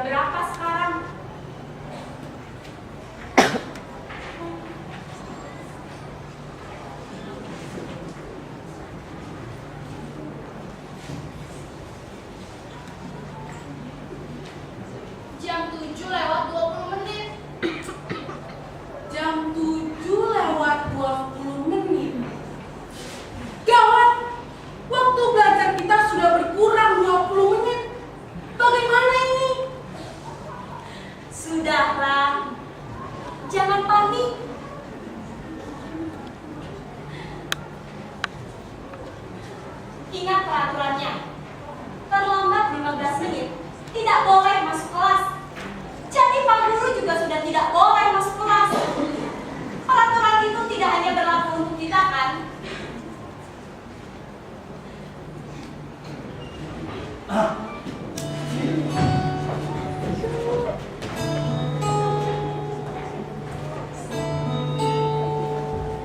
Jam berapa sekarang? Jam 7 lewat 20 menit. Jam 7 lewat 20 menit. Gawat! Waktu belajar kita sudah berkurang 20 menit. Bagaimana ini? Sudahlah, jangan panik. Ingat peraturannya. Terlambat 15 menit, tidak boleh masuk kelas. Jadi Pak Guru juga sudah tidak boleh masuk kelas. Peraturan itu tidak hanya berlaku untuk kita kan?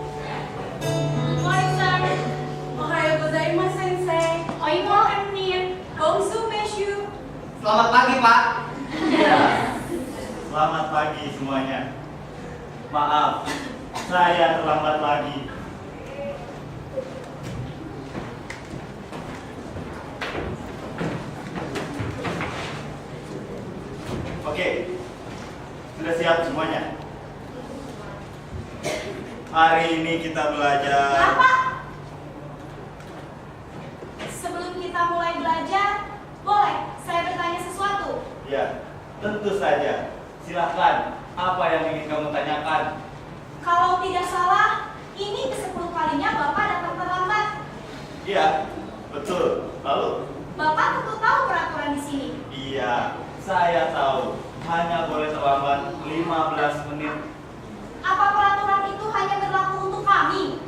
Good morning, sir. Ohayo gozaimasu, sensei. Oimo emin. Gongsu meshu. Selamat pagi, Pak. Ya. Selamat pagi semuanya. Maaf, saya terlambat lagi. Oke, sudah siap semuanya? Hari ini kita belajar. Bapak, sebelum kita mulai belajar, boleh saya bertanya sesuatu? Ya, tentu saja. Silahkan, apa yang ingin kamu tanyakan? Kalau tidak salah, ini ke-10 kalinya Bapak datang terlambat. Iya, betul. Lalu? Bapak tentu tahu peraturan di sini. Iya, saya tahu. Hanya boleh terlambat 15 menit. Apa peraturan itu hanya berlaku untuk kami?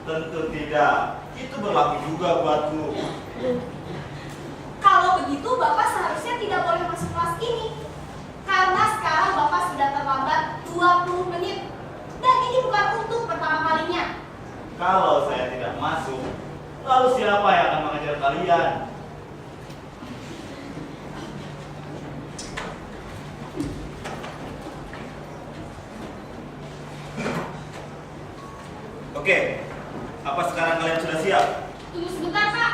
Tentu tidak. Itu berlaku juga buatku. Kalau begitu, Bapak seharusnya tidak boleh masuk kelas ini. Karena sekarang Bapak sudah terlambat 20 menit. Dan ini bukan untuk pertama kalinya. Kalau saya tidak masuk, lalu siapa yang akan mengajar kalian? Oke, apa sekarang kalian sudah siap? Tunggu sebentar, Pak.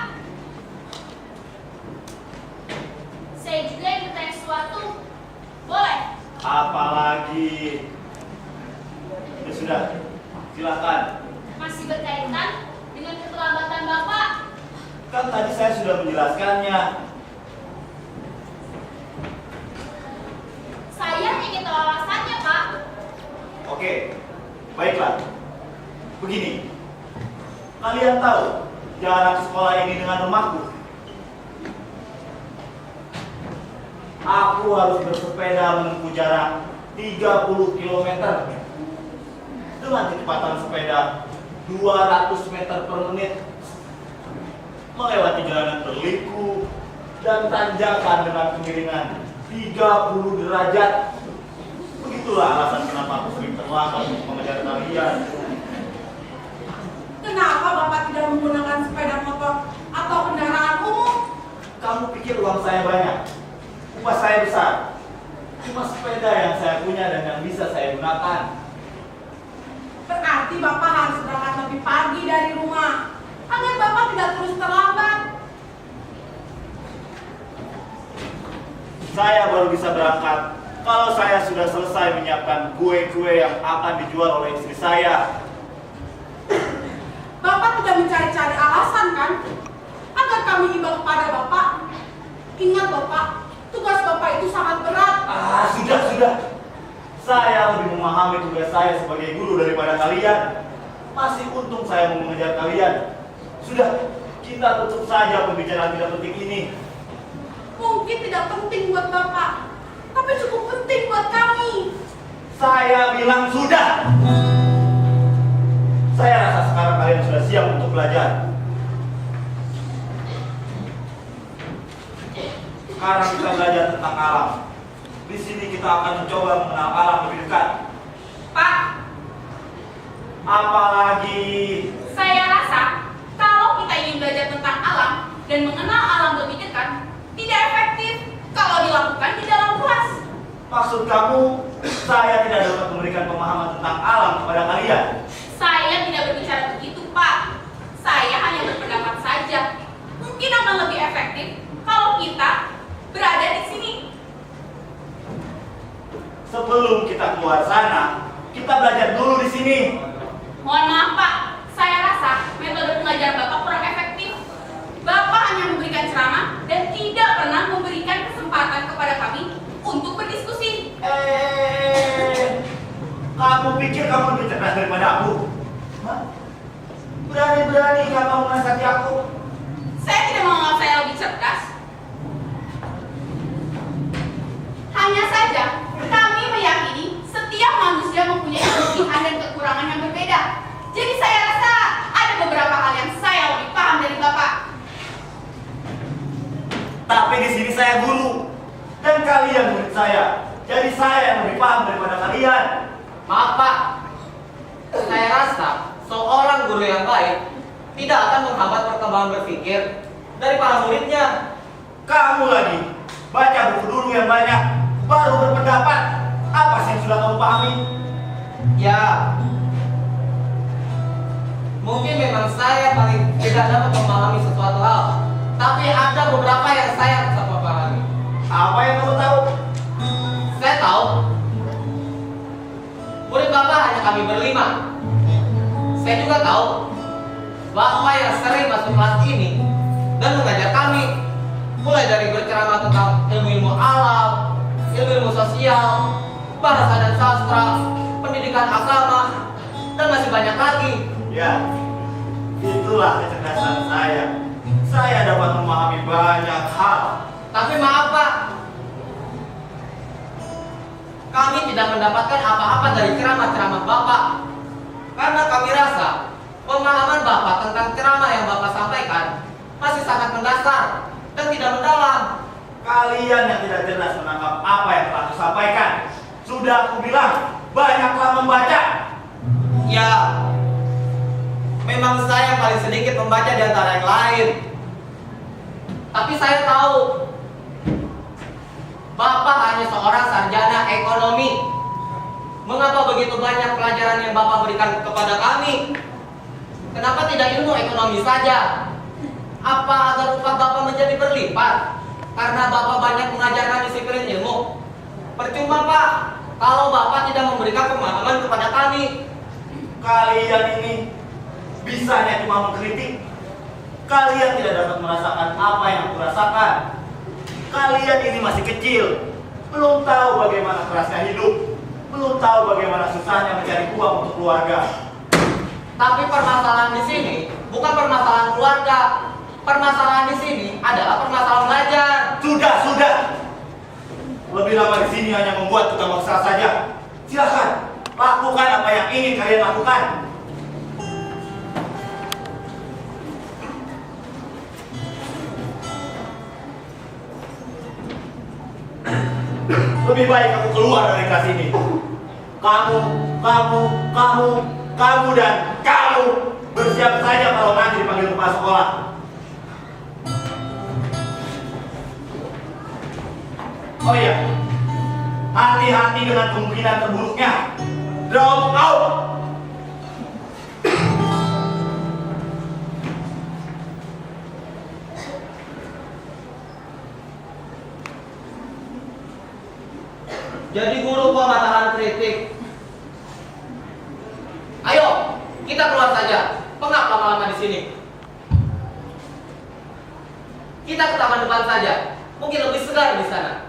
Saya juga ingin bertanya sesuatu. Boleh? Apalagi? Ya sudah, silakan. Masih berkaitan dengan keterlambatan Bapak. Kan tadi saya sudah menjelaskannya. Saya ingin tahu alasannya, Pak. Oke, baiklah. Begini, kalian tahu jarak sekolah ini dengan rumahku? Aku harus bersepeda menempuh jarak 30 km dengan kecepatan sepeda 200 meter per menit, melewati jalanan berliku dan tanjakan dengan kemiringan 30 derajat. Begitulah alasan kenapa aku sering terlambat untuk mengejar kalian. Kenapa Bapak tidak menggunakan sepeda motor atau kendaraan umum? Kamu pikir uang saya banyak? Upah saya besar? Cuma sepeda yang saya punya dan yang bisa saya gunakan. Berarti Bapak harus berangkat lebih pagi dari rumah agar Bapak tidak terus terlambat. Saya baru bisa berangkat kalau saya sudah selesai menyiapkan kue-kue yang akan dijual oleh istri saya. Bapak tidak mencari-cari alasan kan? Agar kami iba kepada Bapak. Ingat Bapak, tugas Bapak itu sangat berat. Sudah. Saya lebih memahami tugas saya sebagai guru daripada kalian. Masih untung saya mau mengejar kalian. Sudah, kita tutup saja pembicaraan tidak penting ini. Mungkin tidak penting buat Bapak, tapi cukup penting buat kami. Saya bilang sudah. Saya rasa sekarang kalian sudah siap untuk belajar. Sekarang kita belajar tentang alam. Di sini kita akan mencoba mengenal alam lebih dekat. Pak, Apalagi? saya rasa kalau kita ingin belajar tentang alam dan mengenal alam lebih dekat, tidak efektif kalau dilakukan di dalam kelas. Maksud kamu, saya tidak dapat memberikan pemahaman tentang alam kepada kalian? Saya tidak berbicara begitu, Pak. Saya hanya berpendapat saja. Mungkin akan lebih efektif kalau kita berada di sini. Sebelum kita keluar sana, kita belajar dulu di sini. Mohon maaf, Pak. Saya rasa metode pengajaran Bapak kurang efektif. Bapak hanya memberikan ceramah dan tidak pernah memberikan kesempatan kepada kami untuk berdiskusi. Kamu pikir kamu lebih cerdas daripada aku? Hah? Berani-berani kamu menasihati aku? Saya tidak menganggap saya lebih cerdas. Hanya saja, kami meyakini setiap manusia mempunyai kelebihan dan kekurangan yang berbeda. Jadi saya rasa ada beberapa hal yang saya lebih paham dari Bapak. Tapi di sini saya guru dan kalian murid saya. Jadi saya yang lebih paham daripada kalian. Maaf Pak, saya rasa seorang guru yang baik tidak akan menghambat perkembangan berpikir dari para muridnya. Kamu lagi baca buku dulu yang banyak, baru berpendapat. Apa sih yang sudah kamu pahami? Ya, mungkin memang saya paling tidak dapat memahami sesuatu hal, tapi ada beberapa yang saya bisa memahami. Apa yang kamu tahu? Saya tahu murid Bapak hanya kami berlima. Saya juga tahu Bapak yang sering masuk kelas ini dan mengajar kami, mulai dari berceramah tentang ilmu-ilmu alam, ilmu-ilmu sosial, bahasa dan sastra, pendidikan agama, dan masih banyak lagi. Ya, itulah kecerdasan saya. Saya dapat memahami banyak hal. Tapi maaf Pak, kami tidak mendapatkan apa-apa dari ceramah-ceramah Bapak, karena kami rasa pemahaman Bapak tentang ceramah yang Bapak sampaikan masih sangat mendasar dan tidak mendalam. Kalian yang tidak jelas menangkap apa yang telah aku sampaikan. Sudah aku bilang, banyaklah membaca. Ya, memang saya paling sedikit membaca di antara yang lain. Tapi saya tahu Bapak hanya seorang sarjana ekonomi. Mengapa begitu banyak pelajaran yang Bapak berikan kepada kami? Kenapa tidak ilmu ekonomi saja? Apa agar upah Bapak menjadi berlipat? Karena Bapak banyak mengajarkan disiplin ilmu. Percuma Pak, kalau Bapak tidak memberikan pemahaman kepada kami. Kalian ini bisanya cuma mengkritik. Kalian tidak dapat merasakan apa yang aku rasakan. Kalian ini masih kecil, belum tahu bagaimana kerasnya hidup, belum tahu bagaimana susahnya mencari uang untuk keluarga. Tapi permasalahan di sini bukan permasalahan keluarga. Permasalahan di sini adalah permasalahan belajar. Sudah. Lebih lama di sini hanya membuat kita maksa saja. Silakan, lakukan apa yang ingin kalian lakukan. Lebih baik aku keluar dari kelas ini. Kamu dan kamu bersiap saja kalau nanti dipanggil kepala sekolah. Oh iya, hati-hati dengan kemungkinan terburuknya. Drop out. Jadi guru kok matahan kritik. Ayo, kita keluar saja. Pengap lama-lama di sini. Kita ke taman depan saja. Mungkin lebih segar di sana.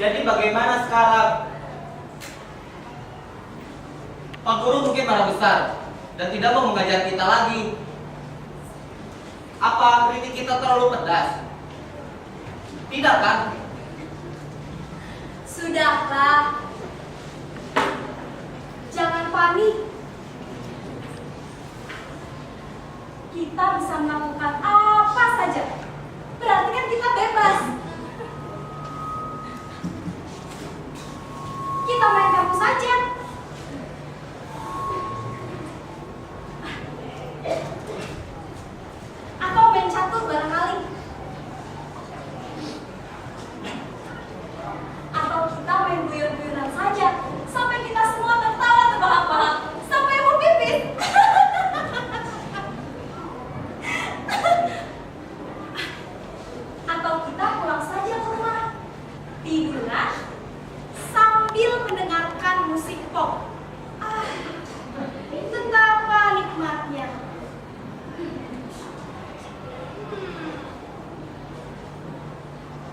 Jadi bagaimana sekarang? Pak Guru mungkin marah besar dan tidak mau mengajar kita lagi. Apa kritik kita terlalu pedas? Tidak kan? Sudahlah. Jangan panik. Kita bisa melakukan apa saja. Berarti kan kita bebas. Kita main kartu saja. Atau main catur barangkali. Atau kita main buyur-buyuran saja sampai kita semua tertawa terbahak-bahak sampai mau pipis. Atau kita pulang saja ke rumah tiduran sambil mendengarkan musik pop. Betapa nikmatnya.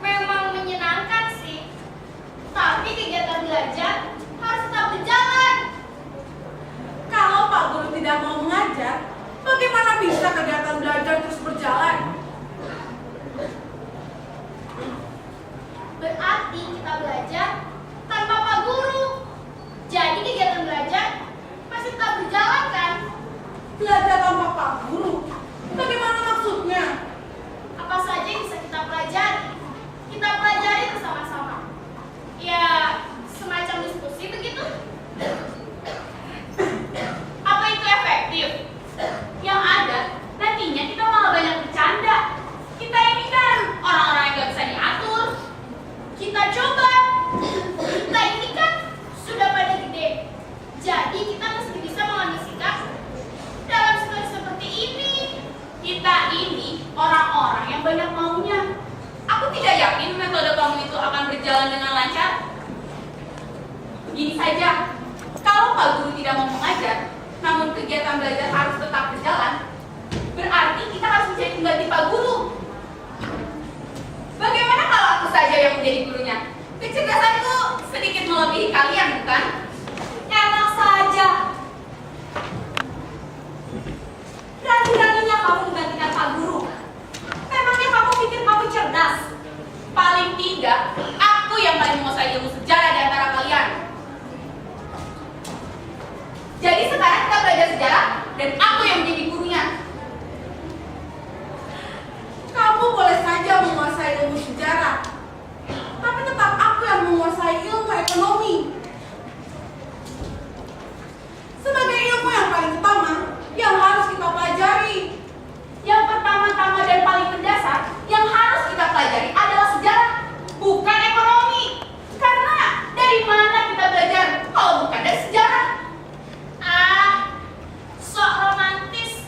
Memang menyenangkan sih, tapi kegiatan belajar harus tetap berjalan. Kalau Pak Guru tidak mau mengajar, bagaimana bisa kegiatan belajar terus berjalan? Berarti kita belajar tanpa Pak Guru. Jadi kegiatan belajar masih tetap berjalan kan? Belajar tanpa Pak Guru? Bagaimana maksudnya? Apa saja yang bisa kita pelajari? Kita pelajari bersama-sama. Ya, semacam diskusi begitu. Apa itu efektif? Yang ada, nantinya kita malah banyak bercanda. Kita ini kan orang-orang yang gak bisa diatur. Kita coba. Kita ini kan sudah pada gede. Jadi kita mesti bisa mengambil sikap dalam situasi seperti ini. Kita ini orang-orang yang banyak maunya. Aku tidak yakin metode kamu itu akan berjalan dengan lancar. Gini saja, kalau Pak Guru tidak mau mengajar, namun kegiatan belajar harus tetap berjalan, berarti kita harus menjadi pengganti Pak Guru. Bagaimana kalau aku saja yang menjadi gurunya? Kecerdasanku sedikit melebihi kalian, bukan? Enak saja. Berani-beraninya kamu menggantikan Pak Guru. Memangnya kamu pikir kamu cerdas? Paling tidak, aku yang paling menguasai ilmu sejarah di antara kalian. Jadi sekarang kita belajar sejarah dan aku yang menjadi gurunya. Kamu boleh saja menguasai ilmu sejarah, tapi tetap aku yang menguasai ilmu ekonomi. Sebagai ilmu yang paling utama, yang harus kita pelajari. Yang pertama-tama dan paling mendasar yang harus kita pelajari adalah sejarah, bukan ekonomi. Karena dari mana kita belajar kalau bukan dari sejarah? Sok romantis.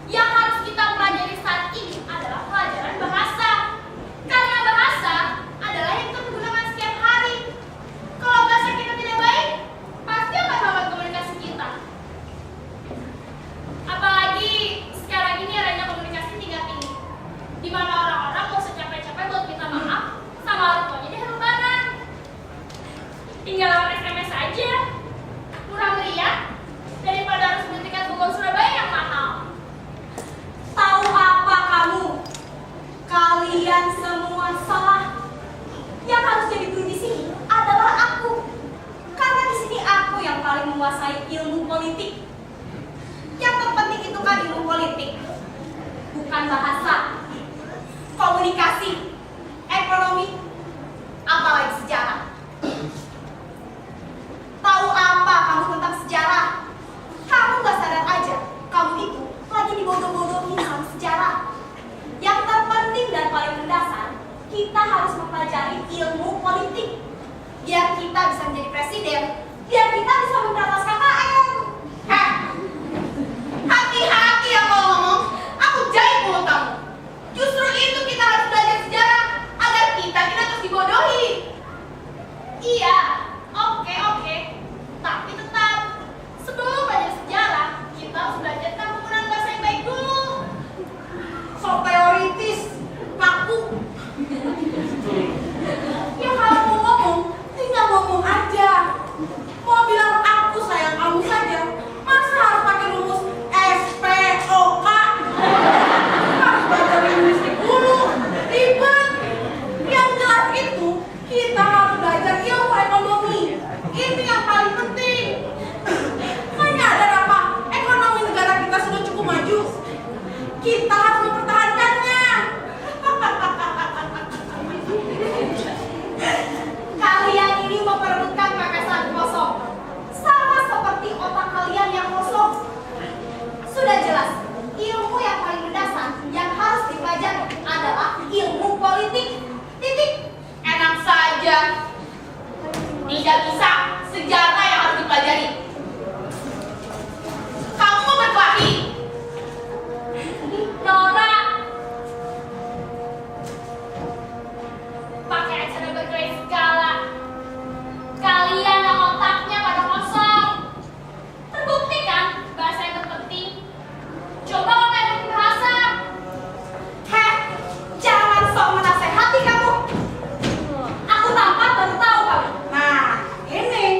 Yang harus kita pelajari saat ini adalah pelajaran bahasa. Karena bahasa adalah yang kita gunakan setiap hari. Kalau bahasa kita tidak baik, pasti akan membuat komunikasi kita. Apalagi sekarang ini eranya komunikasi tingkat tinggi, di mana orang-orang gak usah capek-capek buat minta maaf sama orang tuanya di lebaran. Tinggal lewat SMS aja, murah meriah daripada harus beli tiket Bogor Surabaya yang mahal. Tahu apa kamu? Kalian semua salah. Yang harus jadi guru di sini adalah aku. Karena di sini aku yang paling menguasai ilmu politik. Yang terpenting itu kan ilmu politik, bukan bahasa, komunikasi, ekonomi, apalagi sejarah. Tahu apa kamu tentang sejarah? Kamu gak sadar aja, kamu itu lagi dibodoh-bodohin sama sejarah. Yang terpenting dan paling mendasar, kita harus mempelajari ilmu politik. Biar kita bisa menjadi presiden, biar kita bisa memberantas KKN. Hati-hati ya kalau ngomong, aku jahit mulut kamu. Justru itu kita harus belajar sejarah. jelas. Ilmu yang paling mendasar yang harus dipelajari adalah ilmu politik. Titik. Enak saja. Tidak bisa sejarah yang harus dipelajari. Kamu mau berkelahi? Nora, pakai acara berkelahi segala. Kalian yang otaknya pada kosong. Terbukti kan bahasa yang terpenting? Coba kamu yang bahasa. Heh, jangan sok menasehati kamu. Aku tampak baru tahu kamu. Nah, ini nih.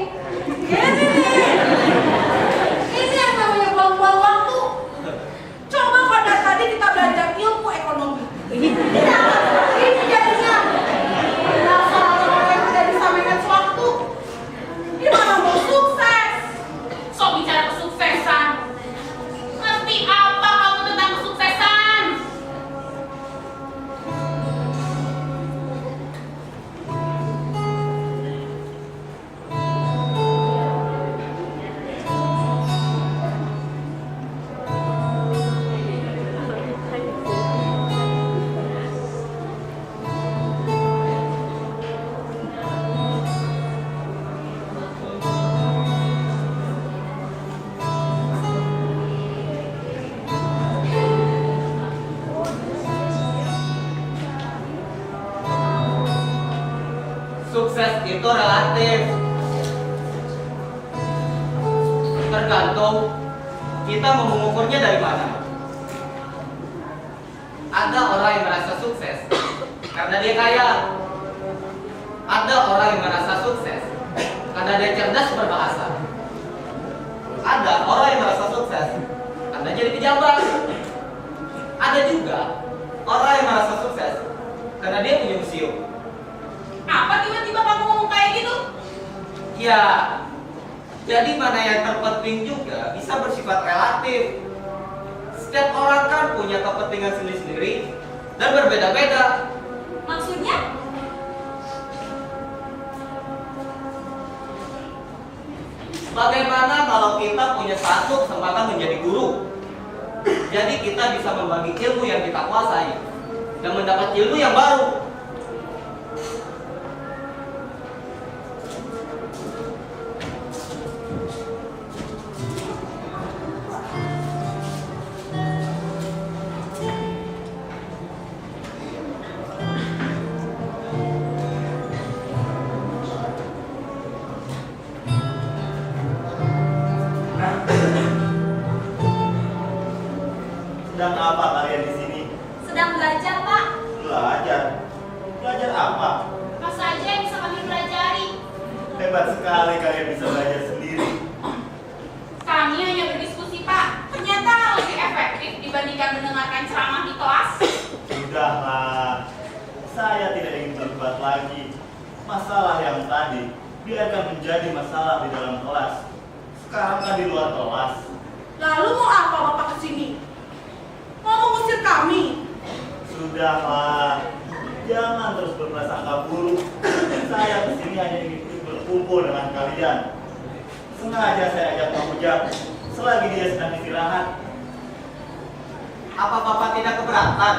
Ini yang namanya buang-buang waktu. Coba pada tadi kita belajar ilmu ekonomi. Tidak, ini jadinya. Dasar orang yang tidak bisa manage waktu. Gimana mau sukses? Sok bicara kesuksesan. Ngerti apa kamu tentang kesuksesan? Sukses itu relatif. Tergantung kita mau mengukurnya dari mana. Ada orang yang merasa sukses karena dia kaya. Ada orang yang merasa sukses karena dia cerdas berbahasa. Ada orang yang merasa sukses karena jadi pejabat. Ada juga orang yang merasa sukses karena dia punya museum. Apa tiba-tiba kamu ngomong kayak gitu? Ya, jadi mana yang terpenting juga bisa bersifat relatif. Setiap orang kan punya kepentingan sendiri-sendiri dan berbeda-beda. Maksudnya? Bagaimana kalau kita punya satu kesempatan menjadi guru? Jadi kita bisa membagi ilmu yang kita kuasai dan mendapat ilmu yang baru. Sedang apa kalian di sini? Sedang belajar, Pak. Belajar. Belajar apa? Apa saja yang bisa kami pelajari? Hebat sekali kalian bisa belajar sendiri. Kami hanya berdiskusi, Pak. Ternyata lebih efektif dibandingkan mendengarkan ceramah di kelas. Sudahlah, saya tidak ingin berdebat lagi. Masalah yang tadi biarkan menjadi masalah di dalam kelas. Sekarang kan di luar kelas. Lalu mau apa Bapak kesini? Mau mengusir kami? Sudahlah, jangan terus berprasangka buruk. Saya kesini hanya ingin berkumpul dengan kalian. Sengaja saya ajak Pak Ujang selagi dia sedang istirahat. Apa Bapak tidak keberatan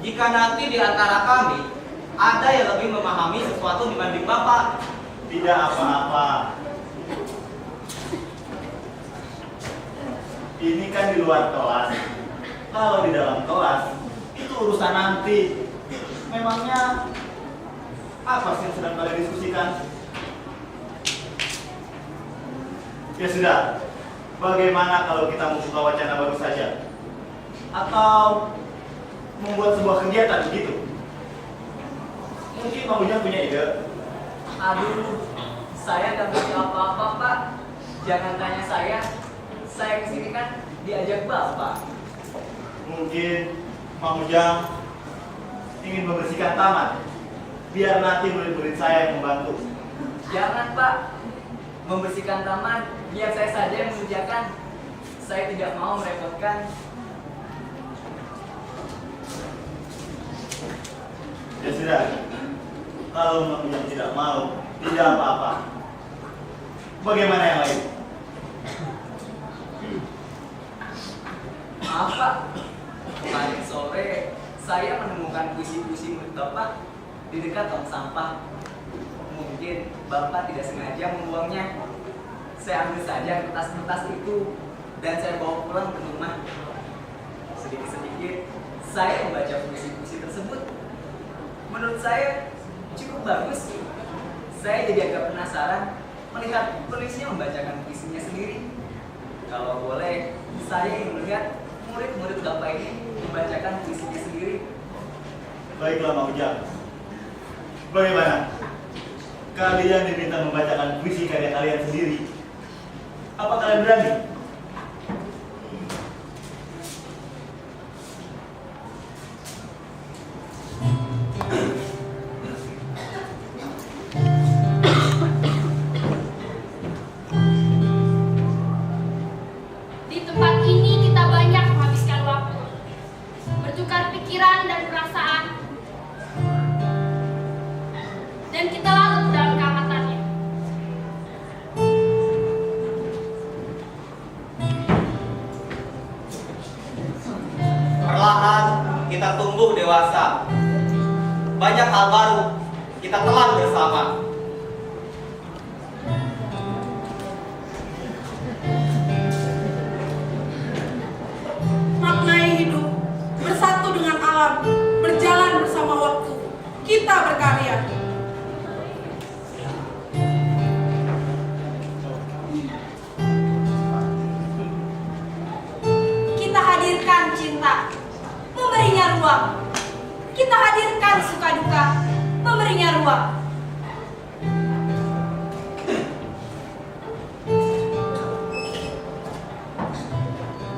jika nanti di antara kami ada yang lebih memahami sesuatu dibanding Bapak? Tidak apa-apa. Ini kan di luar kelas. Kalau di dalam kelas, itu urusan nanti. Memangnya apa sih yang sedang kalian diskusikan? Ya sudah, bagaimana kalau kita membuka wacana baru saja? Atau membuat sebuah kegiatan begitu? Mungkin Pak Ujang punya ide? Aduh, saya tak punya apa-apa, Pak. Jangan tanya saya. Saya kesini kan diajak Bapak. Mungkin Pak Ujang ingin membersihkan taman, biar nanti murid-murid saya yang membantu. Jangan, Pak. Membersihkan taman, biar saya saja yang mengerjakan. Saya tidak mau merepotkan. Ya sudah, kalau Pak Ujang tidak mau, tidak apa-apa. Bagaimana yang lain? Maaf Pak, kemarin sore saya menemukan puisi-puisi murid Bapak di dekat tong sampah. Mungkin Bapak tidak sengaja membuangnya. Saya ambil saja kertas-kertas itu dan saya bawa pulang ke rumah. Sedikit-sedikit saya membaca puisi-puisi tersebut. Menurut saya cukup bagus. Saya jadi agak penasaran melihat penulisnya membacakan puisinya sendiri. Kalau boleh, saya ingin melihat murid-murid Bapak ini membacakan puisinya sendiri. Baiklah Mang Ujang. Bagaimana? Kalian diminta membacakan puisi karya kalian sendiri. Apa kalian berani? Di tempat ini kita banyak menghabiskan waktu, bertukar pikiran dan perasaan, dan kita larut dalam kehangatannya. Perlahan kita tumbuh dewasa. Banyak hal baru kita telan bersama. Maknai hidup, bersatu dengan alam, berjalan bersama waktu. Kita berkarya. Kita hadirkan cinta, memberinya ruang. Kita hadirkan suka duka, memberinya ruang.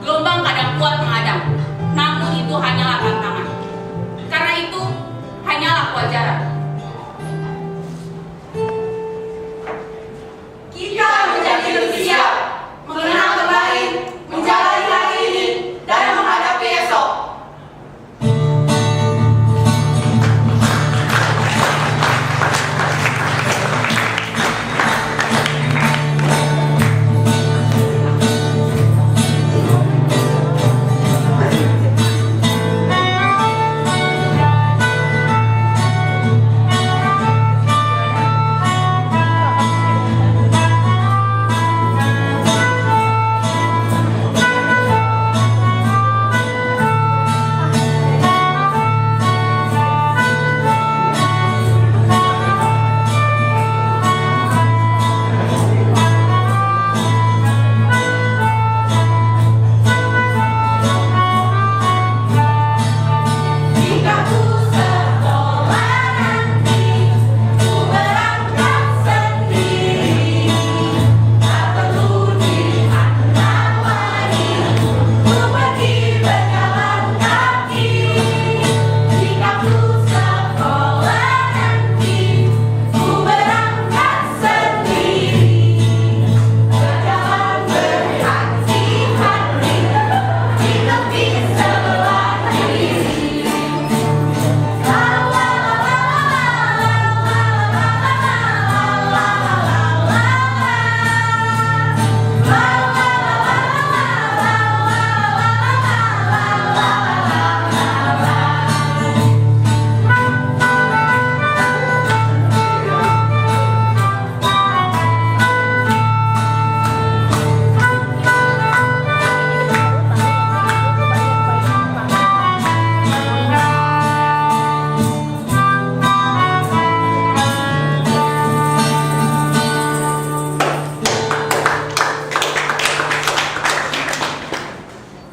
Gelombang kadang kuat menghadang, namun itu hanyalah tantangan. Karena itu hanyalah kewajaran. Kita menjadi Indonesia, mengenal kembali, menjalani hari ini, dan menghadapi esok.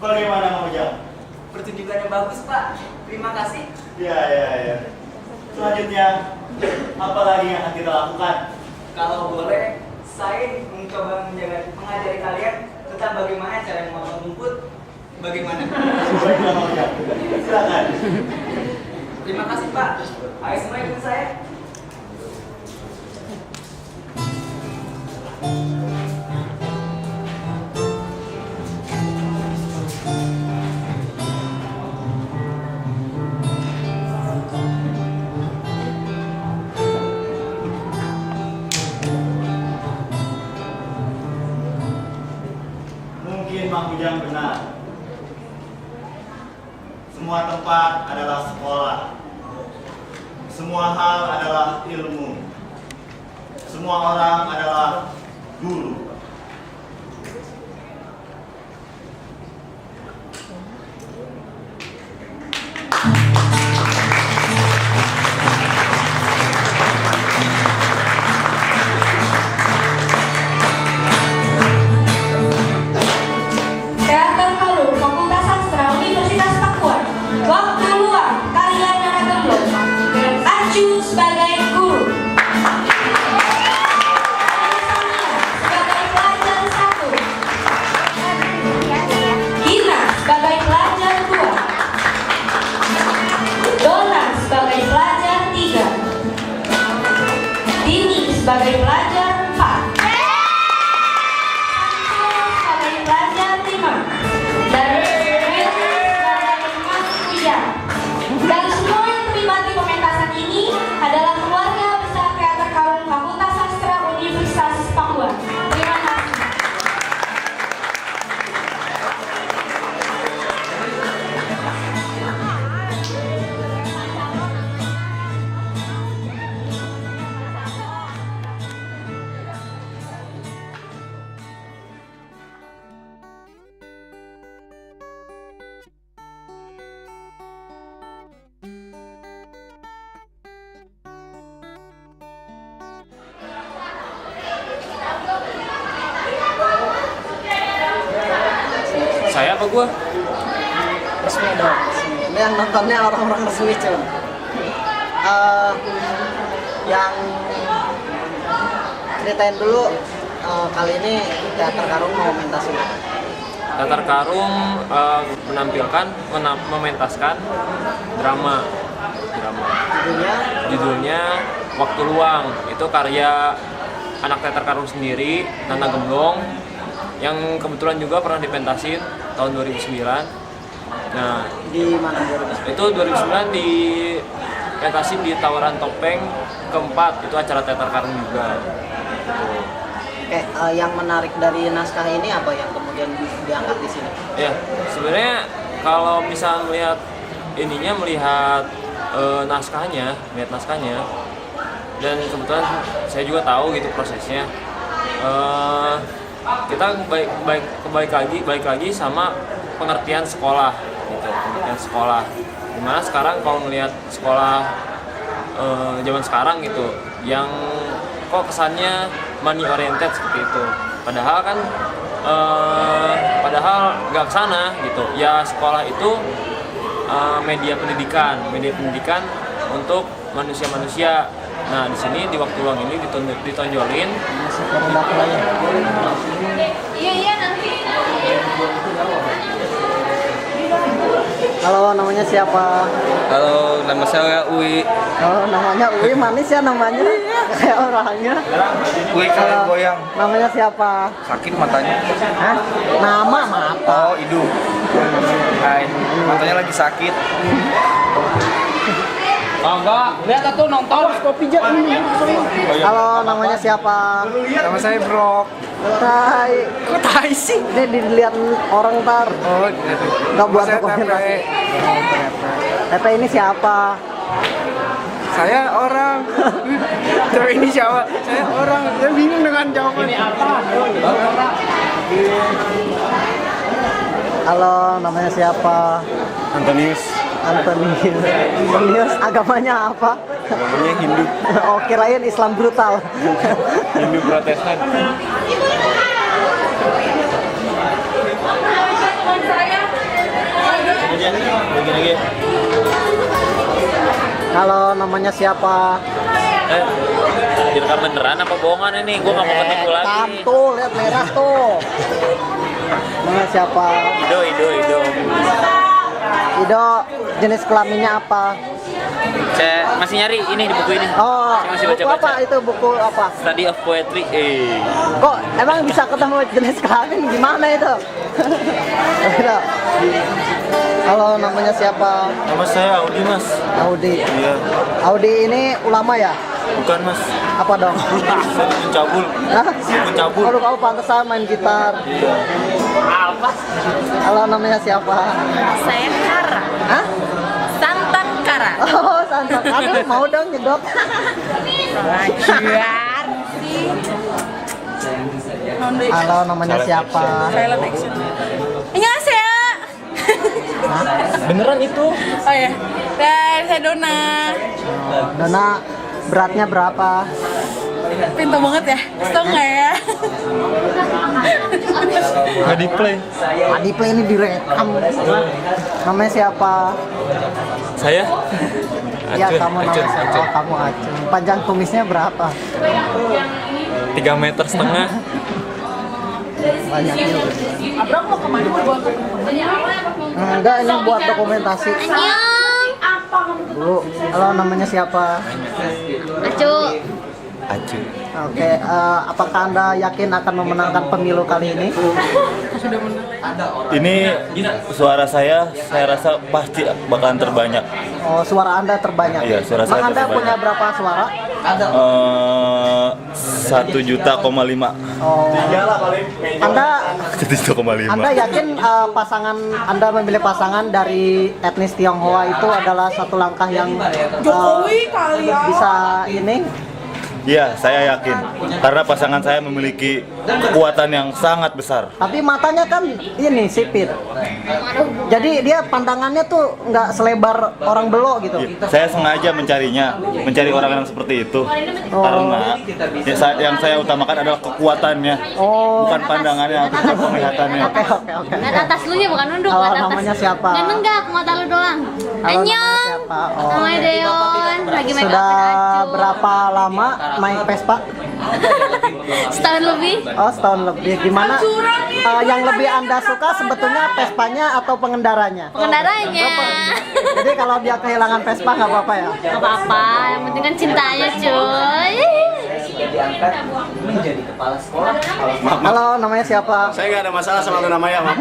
Bagaimana Mang Ujang? Pertunjukan yang bagus Pak. Terima kasih. Ya. Selanjutnya, apa lagi yang akan kita lakukan? Kalau boleh, saya mencoba mengajari kalian tentang bagaimana cara memotong rumput. Bagaimana? Baiklah Mang Ujang. Silakan. Terima kasih Pak. Ayo semua ikut saya. Mungkin Mang Ujang benar. Semua tempat adalah sekolah. Semua hal adalah ilmu. Semua orang adalah guru. Teater Harum Fakultas Sastra Universitas Papua. Waktu luang karya Nana Gemblong dengan Acu sebagai guru. Sebagai pelajar 1. Gina sebagai pelajar 2. Dona sebagai pelajar 3. Dini sebagai pelajar 4. Sebagai pelajar 5. Dan Willy sebagai Mas Ujang. Dan semua yang terlibat di pementasan ini adalah keluarga besar Teater Harum Fakultas Sastra Universitas Papua. Terima kasih. Saya apa gua? Resmi dong. Ini yang nontonnya orang-orang resmi cuy. Yang ceritain dulu kali ini Teater Harum mau mentas ini. Teater Harum menampilkan, mementaskan drama. Judulnya Waktu Luang. Itu karya anak Teater Harum sendiri, Nana Gemblong, yang kebetulan juga pernah dipentasin tahun 2009. Nah, Di mana 2009? itu 2009 dipentasin di Tawaran Topeng keempat, itu acara Teater Harum juga. Oke, yang menarik dari naskah ini apa yang kemudian diangkat di sini? Ya, sebenarnya kalau misal melihat naskahnya, dan kebetulan saya juga tahu gitu prosesnya. Kita balik lagi sama pengertian sekolah, gitu, pengertian sekolah. Dimana sekarang kalau melihat sekolah zaman sekarang gitu, yang kok kesannya money oriented seperti itu. Padahal kan nggak kesana gitu. Ya sekolah itu media pendidikan untuk manusia-manusia. Nah di sini di waktu luang ini ditonjolin. Iya nanti. Halo, namanya siapa? Halo, nama saya Uwi. Oh, namanya Uwi, manis ya namanya. Kayak orangnya. Uwi kalian goyang. Namanya siapa? Sakit matanya. Hah? Nama apa? Oh, Idu. Hai, matanya lagi sakit. Enggak, lihat tuh nonton. Halo, namanya siapa? Nama saya Brok. Tai. Kok tai sih? Ini dilihat orang ntar. Oh, gitu. Nggak buat Saya dokumentasi. Tete ini siapa? Saya orang. Cewek ini siapa? Saya orang. Saya bingung dengan jawaban. Ini apa? Halo, namanya siapa? Antonius. Antonius, agamanya apa? Namanya Hindu. Oh, kirain Islam brutal. Hindu Protestan. Halo, namanya siapa? Direkam beneran apa bohongan ini? Gue nggak mau ketemu lagi. Tam tuh, lihat merah tuh. Namanya siapa? Ido, jenis kelaminnya apa? Saya masih nyari ini di buku ini. Oh, Saya masih buku baca-baca. apa itu? Buku apa? Study of Poetry. Kok emang bisa ketemu jenis kelamin gimana itu? Ido. Halo, namanya siapa? Nama saya Audi, Mas. Audi. Iya. Audi ini ulama ya? Bukan, Mas. Apa dong? Saya pencabul. Hah? Pencabul. Kalau kamu pantesan main gitar. Iya. Apa? Halo, namanya siapa? Saya Kara. Hah? Santan Kara. Oh, santai. Aduh, mau dong nyedot. Lajuan sih. Halo, namanya siapa? Silent action. Annyeonghaseyo. Beneran itu? Oh ya. Dan saya Dona. Dona, beratnya berapa? Pintar banget ya. Tahu nggak ya? Nggak di play. Adipla ini direkam. Namanya siapa? Saya? Ya, kamu namanya siapa? Oh, kamu Acun. Panjang kumisnya berapa? 3,5 meter. Banyak juga. Abang mau kemana buat Enggak, ini buat dokumentasi. Annyeong. Dulu, halo, namanya siapa? Acu. Acu. Oke, apakah Anda yakin akan memenangkan pemilu kali ini? Ini suara saya rasa pasti bakalan terbanyak. Oh, suara Anda terbanyak. Iya, suara saya Anda terbanyak. punya berapa suara? 1,5 juta. Oh, Anda 1,5. Anda yakin pasangan Anda memilih pasangan dari etnis Tionghoa itu adalah satu langkah yang Jokowi kali ya. bisa ini? Iya, saya yakin. Karena pasangan saya memiliki kekuatan yang sangat besar. Tapi matanya kan ini sipit. Jadi dia pandangannya tuh nggak selebar orang Belo gitu. Iya, saya sengaja mencari orang yang seperti itu. Oh. Karena yang saya utamakan adalah kekuatannya, Oh. bukan pandangannya, bukan penglihatannya. Oke. Nggak atas lu ya, bukan nunduk. Oh, nggak atas. namanya siapa? Nggak nenggak, mata lu doang. Halo, namanya Annyeong. siapa? Oh. Namanya Deon. Lagi make Sudah upin Acu. berapa lama main Vespa? Setahun lebih. Oh, setahun lebih. Gimana? Yang lebih Anda suka sebetulnya Vespanya atau pengendaranya? Pengendaranya. Jadi kalau dia kehilangan Vespa nggak apa-apa ya? Nggak apa-apa, yang penting kan cintanya cuy. Diangkat menjadi kepala sekolah. Halo, namanya siapa? Saya nggak ada masalah sama namanya, Maaf.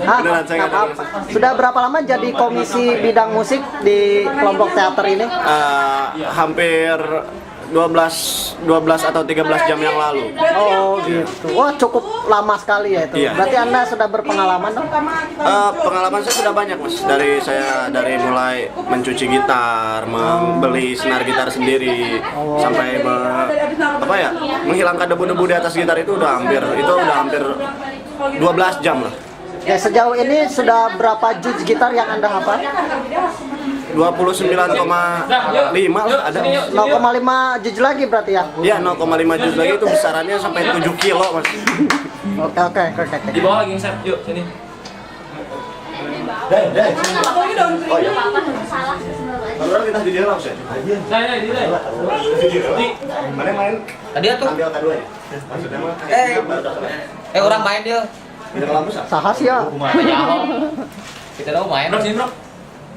Hah? Beneran, saya nggak ada Apa? Sudah berapa lama jadi komisi bidang musik di kelompok teater ini? Hampir 12 atau 13 jam yang lalu. Oh gitu. Wah, cukup lama sekali ya itu. Iya. Berarti Anda sudah berpengalaman dong? Pengalaman saya sudah banyak, Mas. Dari mulai mencuci gitar, membeli senar gitar sendiri, sampai menghilangkan debu-debu di atas gitar itu udah hampir 12 jam lah. Ya, sejauh ini sudah berapa juz gitar yang Anda hafal? 29,5 lah ada. 0,5 juz lagi berarti ya? Iya, 0,5 juz lagi itu besarannya sampai 7 kilo, Mas. Oke. Di bawah lagi nge-save. Yuk, sini. Dai. Oh iya. Salah sebenarnya. Kalau kita di dalam, Mas. Saya di sini. Mana main? Tadi tuh. Ambil keduanya. Maksudnya mah Orang main dia. tidak lampu sah. Sahas ya? Kita tahu main. Bro, sini, Bro.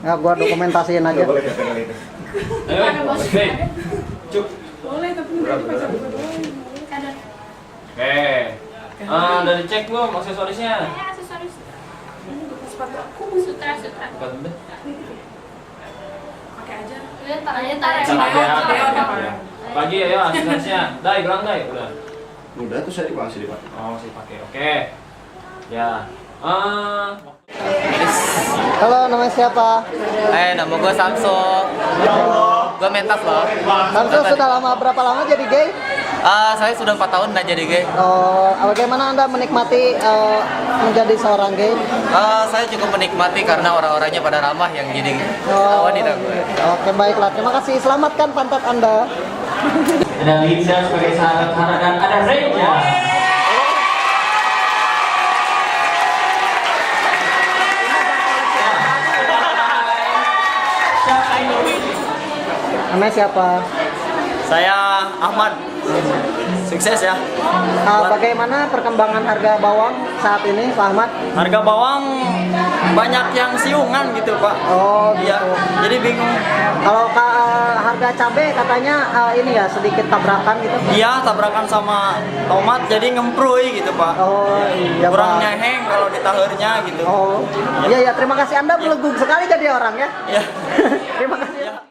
Ya, gua dokumentasiin aja. Boleh kita pegang itu. Ayo, hey. Cuk. Boleh, tapi nanti pacar gue doang. Oke. Udah dicek belum aksesorisnya? Ya, aksesoris. Sepatu aku Sutra. Bukan udah. pakai aja. Lihat tangannya tarik. Sana Deon, aja. Deon. Pagi ya aksesorisnya. Dai, gelang Dai, udah. Udah tuh saya masih dipakai. Oh, masih pakai. Oke. Ya. Halo, namanya siapa? Nama gue Samso. Gue mentas loh. Samsul sudah berapa lama jadi gay? Saya sudah 4 tahun nggak jadi gay. Oh, bagaimana Anda menikmati menjadi seorang gay? Saya cukup menikmati karena orang-orangnya pada ramah yang jadi wanita gue. Oke, baiklah. Terima kasih. Selamatkan pantat Anda. Ada Linda sebagai sahabat Hana dan ada Reja. Namanya siapa? Saya Ahmad. Sukses ya. Bagaimana perkembangan harga bawang saat ini, Pak Ahmad? Harga bawang banyak yang siungan gitu Pak. Oh, Iya. gitu. Jadi bingung. Kalau harga cabai katanya ini ya sedikit tabrakan gitu. Iya tabrakan sama tomat jadi ngemprui gitu Pak. Oh, iya, Kurang Pak. nyeheng kalau ditahurnya gitu. Oh, iya ya. Terima kasih Anda belegung sekali jadi orang ya. Iya. Terima kasih.